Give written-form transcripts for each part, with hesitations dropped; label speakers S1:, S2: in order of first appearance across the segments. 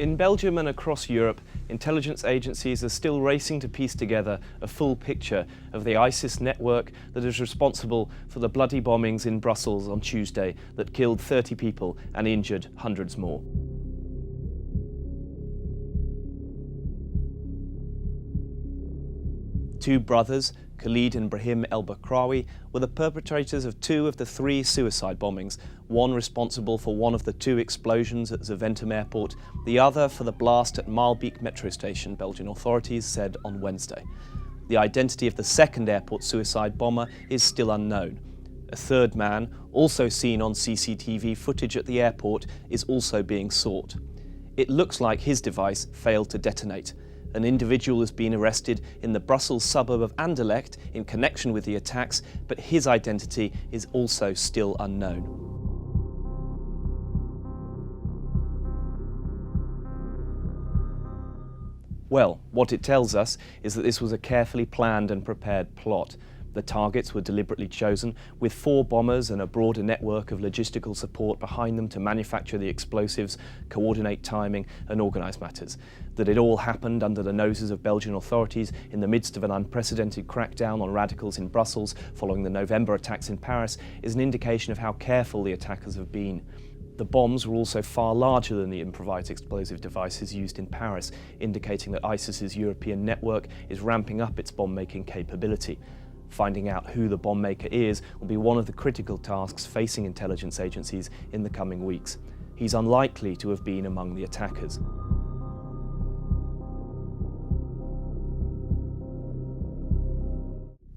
S1: In Belgium and across Europe, intelligence agencies are still racing to piece together a full picture of the ISIS network that is responsible for the bloody bombings in Brussels on Tuesday that killed 30 people and injured hundreds more. Two brothers, Khalid and Brahim el-Bakrawi, were the perpetrators of two of the three suicide bombings, one responsible for one of the two explosions at Zaventem airport, the other for the blast at Maalbeek metro station, Belgian authorities said on Wednesday. The identity of the second airport suicide bomber is still unknown. A third man, also seen on CCTV footage at the airport, is also being sought. It looks like his device failed to detonate. An individual has been arrested in the Brussels suburb of Anderlecht in connection with the attacks, but his identity is also still unknown. Well, what it tells us is that this was a carefully planned and prepared plot. The targets were deliberately chosen, with 4 bombers and a broader network of logistical support behind them to manufacture the explosives, coordinate timing and organise matters. That it all happened under the noses of Belgian authorities in the midst of an unprecedented crackdown on radicals in Brussels following the November attacks in Paris is an indication of how careful the attackers have been. The bombs were also far larger than the improvised explosive devices used in Paris, indicating that ISIS's European network is ramping up its bomb-making capability. Finding out who the bomb maker is will be one of the critical tasks facing intelligence agencies in the coming weeks. He's unlikely to have been among the attackers.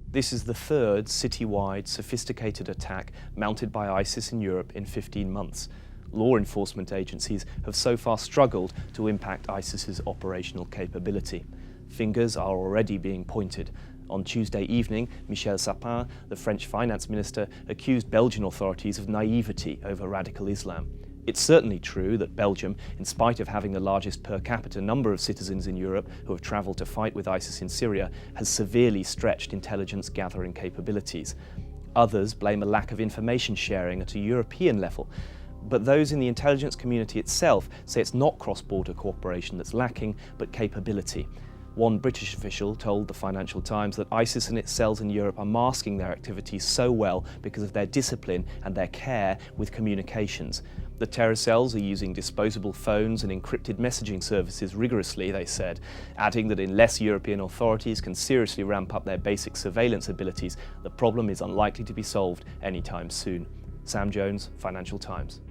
S1: This is the third citywide sophisticated attack mounted by ISIS in Europe in 15 months. Law enforcement agencies have so far struggled to impact ISIS's operational capability. Fingers are already being pointed. On Tuesday evening, Michel Sapin, the French finance minister, accused Belgian authorities of naivety over radical Islam. It's certainly true that Belgium, in spite of having the largest per capita number of citizens in Europe who have travelled to fight with ISIS in Syria, has severely stretched intelligence gathering capabilities. Others blame a lack of information sharing at a European level. But those in the intelligence community itself say it's not cross-border cooperation that's lacking, but capability. One British official told the Financial Times that ISIS and its cells in Europe are masking their activities so well because of their discipline and their care with communications. The terror cells are using disposable phones and encrypted messaging services rigorously, they said, adding that unless European authorities can seriously ramp up their basic surveillance abilities, the problem is unlikely to be solved anytime soon. Sam Jones, Financial Times.